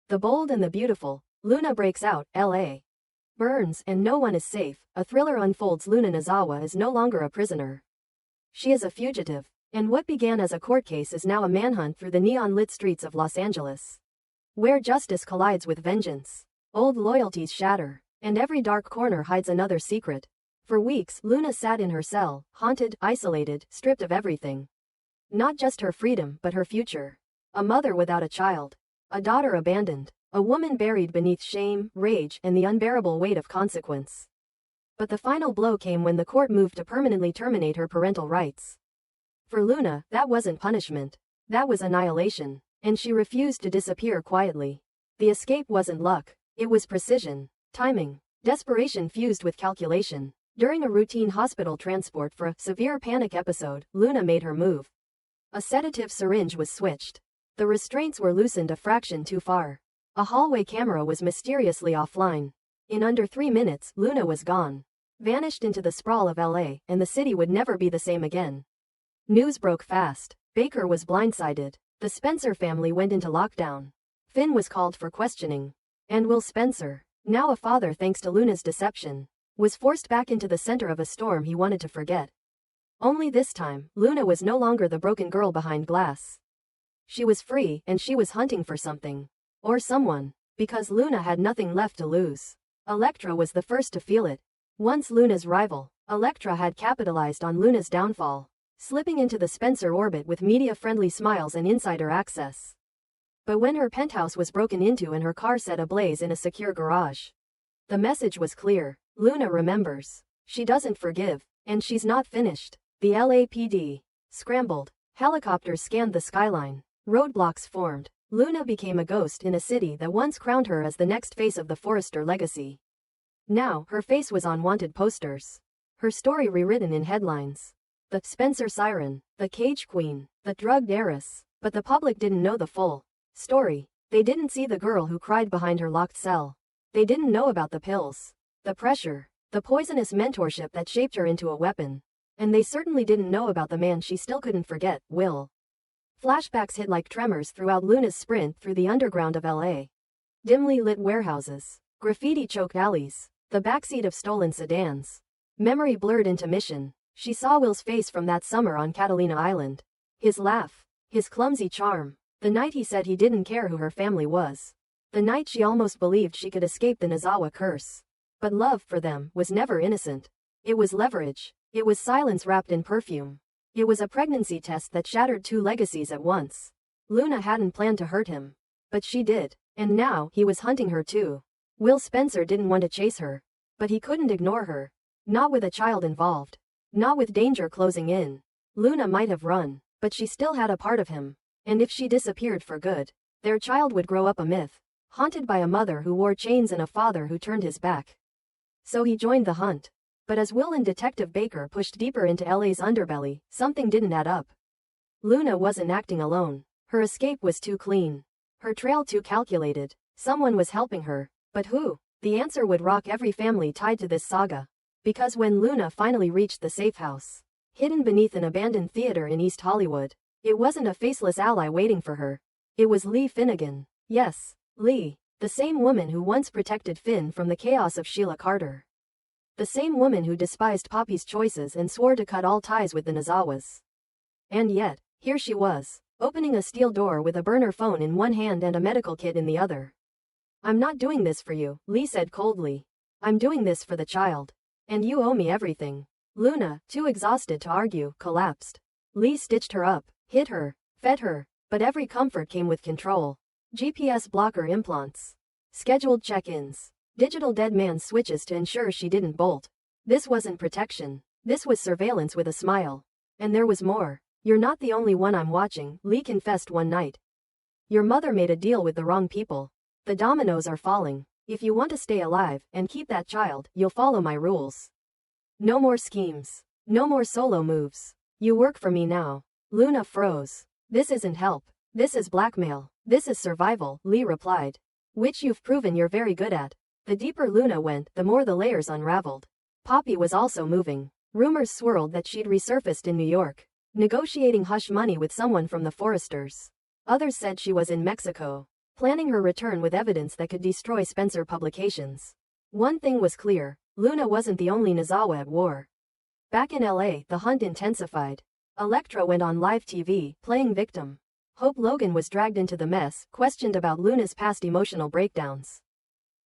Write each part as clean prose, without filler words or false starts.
The Bold and the Beautiful. Luna breaks out, LA. Burns, and no one is safe. A thriller unfolds. Luna Nozawa is no longer a prisoner. She is a fugitive. And what began as a court case is now a manhunt through the neon-lit streets of Los Angeles, where justice collides with vengeance. Old loyalties shatter, and every dark corner hides another secret. For weeks, Luna sat in her cell, haunted, isolated, stripped of everything. Not just her freedom, but her future. A mother without a child. A daughter abandoned. A woman buried beneath shame, rage, and the unbearable weight of consequence. But the final blow came when the court moved to permanently terminate her parental rights. For Luna, that wasn't punishment. That was annihilation. And she refused to disappear quietly. The escape wasn't luck. It was precision. Timing. Desperation fused with calculation. During a routine hospital transport for a severe panic episode, Luna made her move. A sedative syringe was switched. The restraints were loosened a fraction too far. A hallway camera was mysteriously offline. In under 3 minutes, Luna was gone. Vanished into the sprawl of LA, and the city would never be the same again. News broke fast. Baker was blindsided. The Spencer family went into lockdown. Finn was called for questioning. And Will Spencer, now a father thanks to Luna's deception, was forced back into the center of a storm he wanted to forget. Only this time, Luna was no longer the broken girl behind glass. She was free, and she was hunting for something. Or someone. Because Luna had nothing left to lose. Electra was the first to feel it. Once Luna's rival, Electra had capitalized on Luna's downfall, slipping into the Spencer orbit with media-friendly smiles and insider access. But when her penthouse was broken into and her car set ablaze in a secure garage, the message was clear. Luna remembers. She doesn't forgive. And she's not finished. The LAPD scrambled. Helicopters scanned the skyline. Roadblocks formed. Luna became a ghost in a city that once crowned her as the next face of the Forrester legacy. Now, her face was on wanted posters. Her story rewritten in headlines. The Spencer Siren, the Cage Queen, the drugged heiress. But the public didn't know the full story. They didn't see the girl who cried behind her locked cell. They didn't know about the pills, the pressure, the poisonous mentorship that shaped her into a weapon. And they certainly didn't know about the man she still couldn't forget, Will. Flashbacks hit like tremors throughout Luna's sprint through the underground of LA. Dimly lit warehouses, graffiti-choked alleys, the backseat of stolen sedans. Memory blurred into mission. She saw Will's face from that summer on Catalina Island. His laugh. His clumsy charm. The night he said he didn't care who her family was. The night she almost believed she could escape the Nozawa curse. But love, for them, was never innocent. It was leverage. It was silence wrapped in perfume. It was a pregnancy test that shattered 2 legacies at once. Luna hadn't planned to hurt him. But she did. And now, he was hunting her too. Will Spencer didn't want to chase her. But he couldn't ignore her. Not with a child involved. Not with danger closing in. Luna might have run. But she still had a part of him. And if she disappeared for good, their child would grow up a myth. Haunted by a mother who wore chains and a father who turned his back. So he joined the hunt. But as Will and Detective Baker pushed deeper into LA's underbelly, something didn't add up. Luna wasn't acting alone. Her escape was too clean. Her trail too calculated. Someone was helping her. But who? The answer would rock every family tied to this saga. Because when Luna finally reached the safe house, hidden beneath an abandoned theater in East Hollywood, it wasn't a faceless ally waiting for her. It was Lee Finnegan. Yes, Lee. The same woman who once protected Finn from the chaos of Sheila Carter. The same woman who despised Poppy's choices and swore to cut all ties with the Nozawas. And yet, here she was, opening a steel door with a burner phone in one hand and a medical kit in the other. "I'm not doing this for you," Lee said coldly. "I'm doing this for the child. And you owe me everything." Luna, too exhausted to argue, collapsed. Lee stitched her up, hit her, fed her, but every comfort came with control. GPS blocker implants. Scheduled check-ins. Digital dead man switches to ensure she didn't bolt. This wasn't protection. This was surveillance with a smile. And there was more. "You're not the only one I'm watching," Lee confessed one night. "Your mother made a deal with the wrong people. The dominoes are falling. If you want to stay alive and keep that child, you'll follow my rules. No more schemes. No more solo moves. You work for me now." Luna froze. "This isn't help. This is blackmail. This is survival," Lee replied. "Which you've proven you're very good at." The deeper Luna went, the more the layers unraveled. Poppy was also moving. Rumors swirled that she'd resurfaced in New York, negotiating hush money with someone from the Forresters. Others said she was in Mexico, planning her return with evidence that could destroy Spencer Publications. One thing was clear, Luna wasn't the only Nozawa at war. Back in LA, the hunt intensified. Electra went on live TV, playing victim. Hope Logan was dragged into the mess, questioned about Luna's past emotional breakdowns.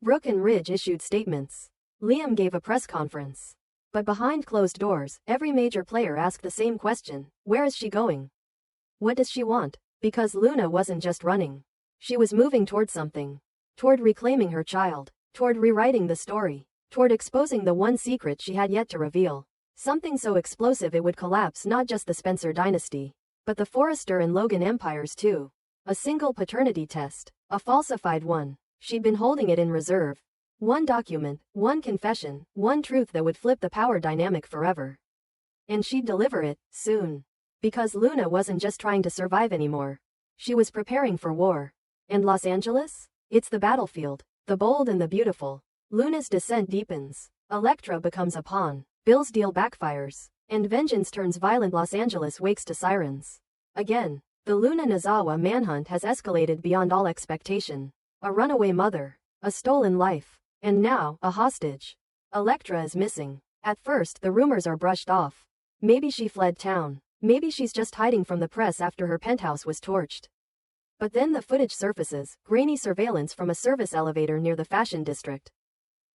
Brooke and Ridge issued statements. Liam gave a press conference. But behind closed doors, every major player asked the same question: where is she going? What does she want? Because Luna wasn't just running. She was moving toward something. Toward reclaiming her child. Toward rewriting the story. Toward exposing the one secret she had yet to reveal. Something so explosive it would collapse not just the Spencer dynasty, but the Forrester and Logan empires too. A single paternity test. A falsified one. She'd been holding it in reserve. One document, one confession, one truth that would flip the power dynamic forever. And she'd deliver it, soon. Because Luna wasn't just trying to survive anymore. She was preparing for war. And Los Angeles? It's the battlefield, the bold and the beautiful. Luna's descent deepens. Electra becomes a pawn. Bill's deal backfires. And vengeance turns violent. Los Angeles wakes to sirens. Again, the Luna Nozawa manhunt has escalated beyond all expectation. A runaway mother. A stolen life. And now, a hostage. Electra is missing. At first, the rumors are brushed off. Maybe she fled town. Maybe she's just hiding from the press after her penthouse was torched. But then the footage surfaces, grainy surveillance from a service elevator near the fashion district.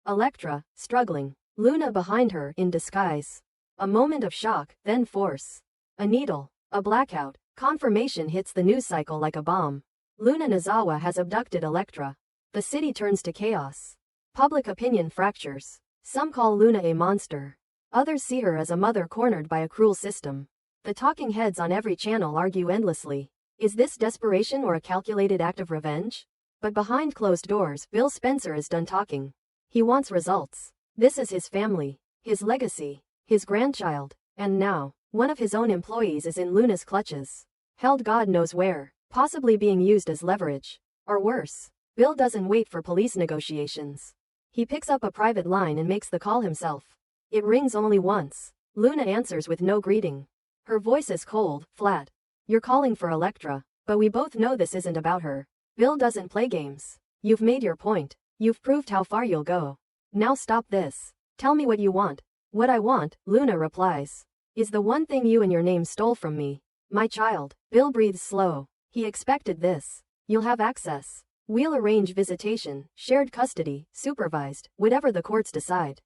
Electra, struggling. Luna behind her, in disguise. A moment of shock, then force. A needle. A blackout. Confirmation hits the news cycle like a bomb. Luna Nozawa has abducted Electra. The city turns to chaos. Public opinion fractures. Some call Luna a monster. Others see her as a mother cornered by a cruel system. The talking heads on every channel argue endlessly. Is this desperation or a calculated act of revenge? But behind closed doors, Bill Spencer is done talking. He wants results. This is his family, his legacy, his grandchild, and now, one of his own employees is in Luna's clutches. Held God knows where, possibly being used as leverage. Or worse, Bill doesn't wait for police negotiations. He picks up a private line and makes the call himself. It rings only once. Luna answers with no greeting. Her voice is cold, flat. You're calling for Electra, but we both know this isn't about her. Bill doesn't play games. You've made your point. You've proved how far you'll go. Now stop this. Tell me what you want. What I want, Luna replies, is the one thing you and your name stole from me. My child. Bill breathes slow. He expected this. You'll have access. We'll arrange visitation, shared custody, supervised, whatever the courts decide.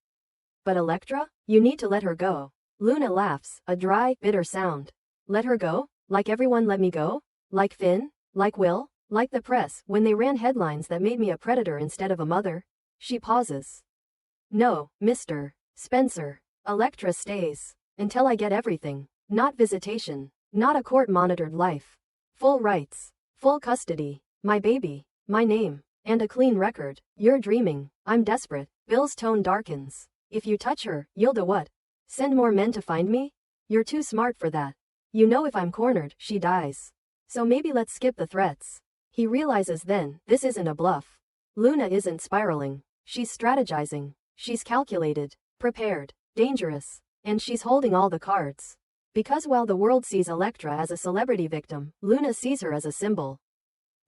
But Electra? You need to let her go. Luna laughs, a dry, bitter sound. Let her go? Like everyone let me go? Like Finn? Like Will? Like the press, when they ran headlines that made me a predator instead of a mother? She pauses. No, Mr. Spencer. Electra stays. Until I get everything. Not visitation. Not a court-monitored life. Full rights. Full custody. My baby. My name. And a clean record. You're dreaming. I'm desperate. Bill's tone darkens. If you touch her, you'll do what? Send more men to find me? You're too smart for that. You know if I'm cornered, she dies. So maybe let's skip the threats. He realizes then, this isn't a bluff. Luna isn't spiraling. She's strategizing. She's calculated, prepared, dangerous, and she's holding all the cards. Because while the world sees Electra as a celebrity victim, Luna sees her as a symbol.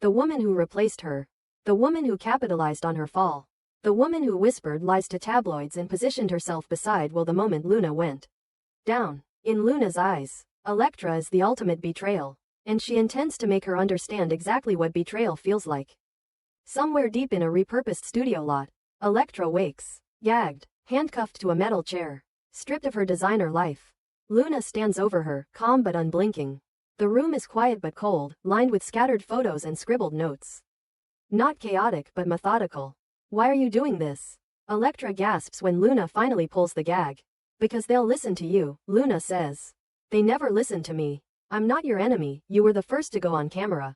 The woman who replaced her. The woman who capitalized on her fall. The woman who whispered lies to tabloids and positioned herself beside Will the moment Luna went down. In Luna's eyes, Electra is the ultimate betrayal, and she intends to make her understand exactly what betrayal feels like. Somewhere deep in a repurposed studio lot, Electra wakes, gagged, handcuffed to a metal chair, stripped of her designer life. Luna stands over her, calm but unblinking. The room is quiet but cold, lined with scattered photos and scribbled notes. Not chaotic but methodical. Why are you doing this? Electra gasps when Luna finally pulls the gag. Because they'll listen to you, Luna says. They never listened to me. I'm not your enemy, you were the first to go on camera.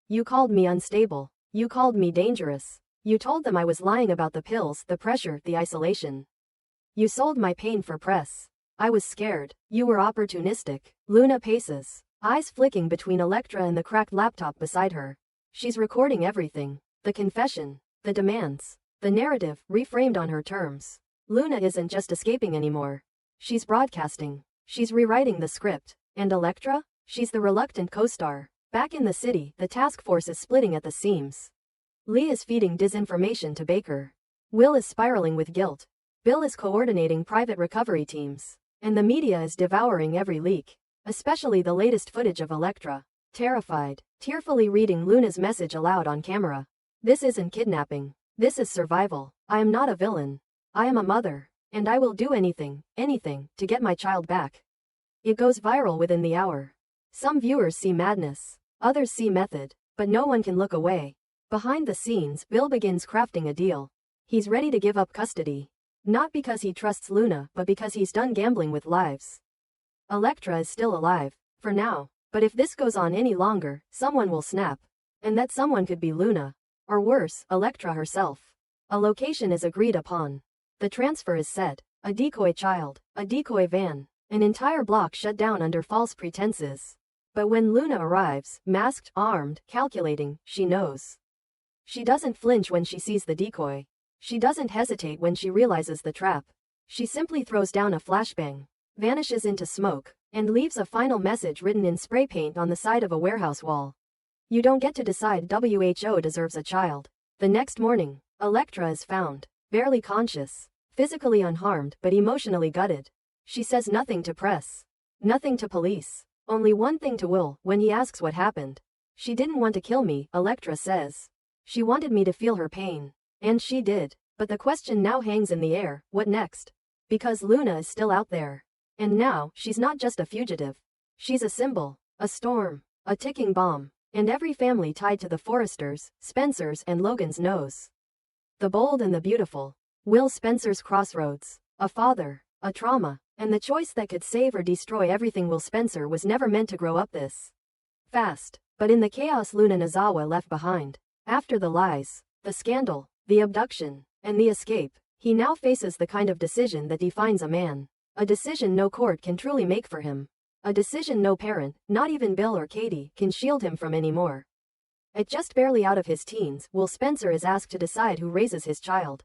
You called me unstable. You called me dangerous. You told them I was lying about the pills, the pressure, the isolation. You sold my pain for press. I was scared. You were opportunistic. Luna paces, eyes flicking between Electra and the cracked laptop beside her. She's recording everything. The confession. The demands. The narrative, reframed on her terms. Luna isn't just escaping anymore. She's broadcasting. She's rewriting the script. And Electra? She's the reluctant co-star. Back in the city, the task force is splitting at the seams. Lee is feeding disinformation to Baker. Will is spiraling with guilt. Bill is coordinating private recovery teams. And the media is devouring every leak, especially the latest footage of Electra, terrified, tearfully reading Luna's message aloud on camera. This isn't kidnapping. This is survival. I am not a villain. I am a mother. And I will do anything, to get my child back. It goes viral within the hour. Some viewers see madness. Others see method. But no one can look away. Behind the scenes, Bill begins crafting a deal. He's ready to give up custody. Not because he trusts Luna, but because he's done gambling with lives. Electra is still alive, for now. But if this goes on any longer, someone will snap. And that someone could be Luna. Or worse, Electra herself. A location is agreed upon. The transfer is set. A decoy child. A decoy van. An entire block shut down under false pretenses. But when Luna arrives, masked, armed, calculating, she knows. She doesn't flinch when she sees the decoy. She doesn't hesitate when she realizes the trap. She simply throws down a flashbang, vanishes into smoke, and leaves a final message written in spray paint on the side of a warehouse wall. You don't get to decide WHO deserves a child. The next morning, Electra is found, barely conscious, physically unharmed but emotionally gutted. She says nothing to press, nothing to police, only one thing to Will when he asks what happened. She didn't want to kill me, Electra says. She wanted me to feel her pain. And she did. But the question now hangs in the air, what next? Because Luna is still out there. And now, she's not just a fugitive. She's a symbol, a storm, a ticking bomb. And every family tied to the Forresters, Spencers and Logans knows. The bold and the beautiful. Will Spencer's crossroads. A father, a trauma, and the choice that could save or destroy everything. Will Spencer was never meant to grow up this fast. But in the chaos Luna Nozawa left behind, after the lies, the scandal, the abduction, and the escape, he now faces the kind of decision that defines a man. A decision no court can truly make for him. A decision no parent, not even Bill or Katie, can shield him from anymore. At just barely out of his teens, Will Spencer is asked to decide who raises his child.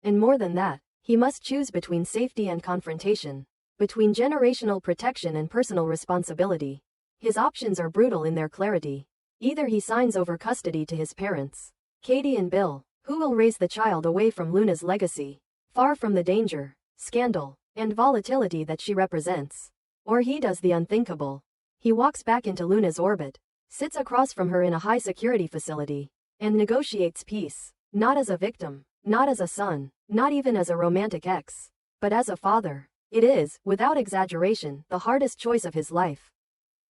And more than that, he must choose between safety and confrontation, between generational protection and personal responsibility. His options are brutal in their clarity. Either he signs over custody to his parents, Katie and Bill, who will raise the child away from Luna's legacy, far from the danger, scandal, and volatility that she represents. Or he does the unthinkable. He walks back into Luna's orbit, sits across from her in a high-security facility, and negotiates peace, not as a victim, not as a son, not even as a romantic ex, but as a father. It is, without exaggeration, the hardest choice of his life.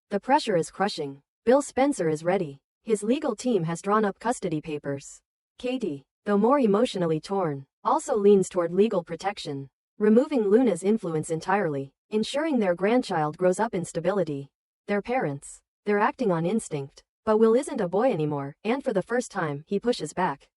The pressure is crushing. Bill Spencer is ready. His legal team has drawn up custody papers. Katie, though more emotionally torn, also leans toward legal protection, removing Luna's influence entirely, ensuring their grandchild grows up in stability. Their parents, they're acting on instinct. But Will isn't a boy anymore, and for the first time, he pushes back.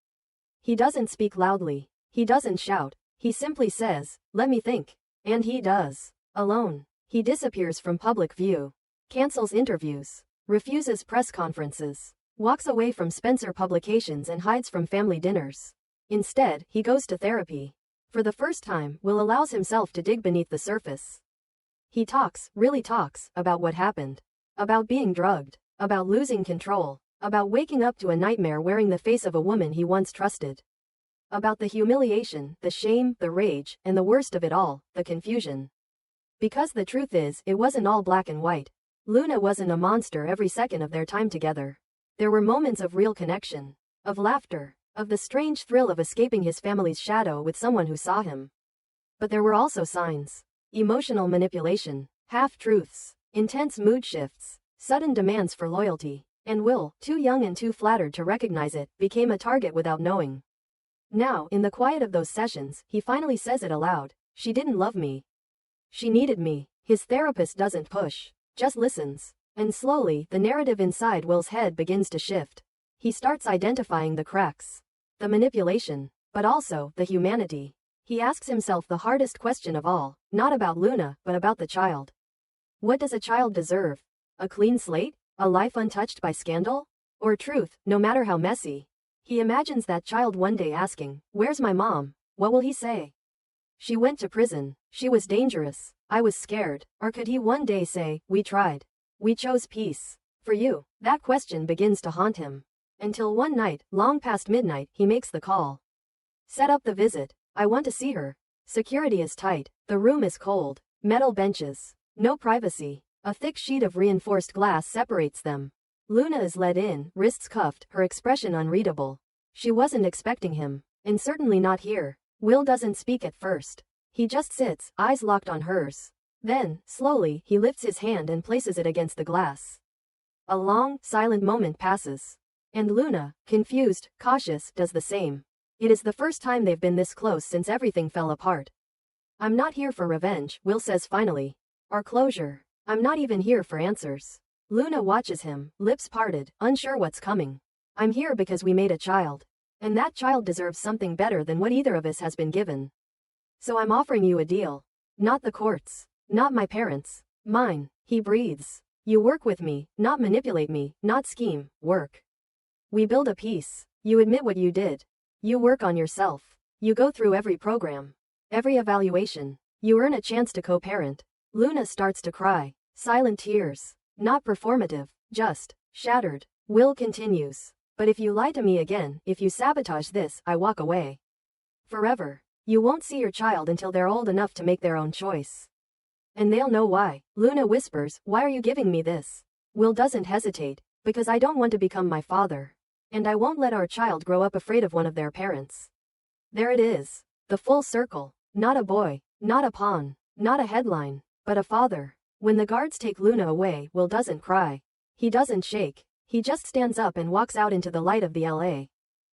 He doesn't speak loudly. He doesn't shout. He simply says, "Let me think." And he does. Alone. He disappears from public view. Cancels interviews. Refuses press conferences. Walks away from Spencer publications and hides from family dinners. Instead, he goes to therapy. For the first time, Will allows himself to dig beneath the surface. He talks, really talks, about what happened. About being drugged. About losing control. About waking up to a nightmare wearing the face of a woman he once trusted. About the humiliation, the shame, the rage, and the worst of it all, the confusion. Because the truth is, it wasn't all black and white. Luna wasn't a monster every second of their time together. There were moments of real connection. Of laughter. Of the strange thrill of escaping his family's shadow with someone who saw him. But there were also signs. Emotional manipulation. Half-truths. Intense mood shifts. Sudden demands for loyalty. And Will, too young and too flattered to recognize it, became a target without knowing. Now, in the quiet of those sessions, he finally says it aloud. She didn't love me. She needed me. His therapist doesn't push. Just listens. And slowly, the narrative inside Will's head begins to shift. He starts identifying the cracks. The manipulation. But also, the humanity. He asks himself the hardest question of all, not about Luna, but about the child. What does a child deserve? A clean slate? A life untouched by scandal? Or truth, no matter how messy? He imagines that child one day asking, "Where's my mom?" What will he say? "She went to prison. She was dangerous. I was scared." Or could he one day say, "We tried. We chose peace. For you." That question begins to haunt him. Until one night, long past midnight, he makes the call. Set up the visit. I want to see her. Security is tight. The room is cold. Metal benches. No privacy. A thick sheet of reinforced glass separates them. Luna is led in, wrists cuffed, her expression unreadable. She wasn't expecting him. And certainly not here. Will doesn't speak at first. He just sits, eyes locked on hers. Then, slowly, he lifts his hand and places it against the glass. A long, silent moment passes. And Luna, confused, cautious, does the same. It is the first time they've been this close since everything fell apart. I'm not here for revenge, Will says finally. Or closure. I'm not even here for answers. Luna watches him, lips parted, unsure what's coming. I'm here because we made a child. And that child deserves something better than what either of us has been given. So I'm offering you a deal. Not the courts. Not my parents. Mine. He breathes. You work with me, not manipulate me, not scheme, work. We build a peace. You admit what you did. You work on yourself. You go through every program. Every evaluation. You earn a chance to co-parent. Luna starts to cry. Silent tears. Not performative. Just shattered. Will continues. But if you lie to me again, if you sabotage this, I walk away. Forever. You won't see your child until they're old enough to make their own choice. And they'll know why. Luna whispers, why are you giving me this? Will doesn't hesitate. Because I don't want to become my father. And I won't let our child grow up afraid of one of their parents. There it is. The full circle. Not a boy. Not a pawn. Not a headline. But a father. When the guards take Luna away, Will doesn't cry. He doesn't shake. He just stands up and walks out into the light of the LA.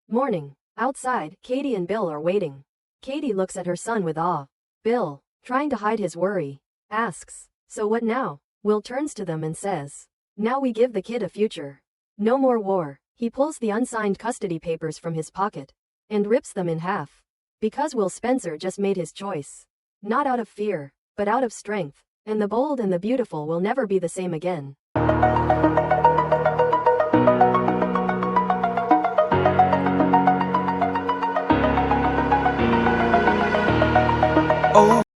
Morning. Outside, Katie and Bill are waiting. Katie looks at her son with awe. Bill, trying to hide his worry, asks, so what now? Will turns to them and says, now we give the kid a future. No more war. He pulls the unsigned custody papers from his pocket and rips them in half. Because Will Spencer just made his choice. Not out of fear, but out of strength. And the bold and the beautiful will never be the same again.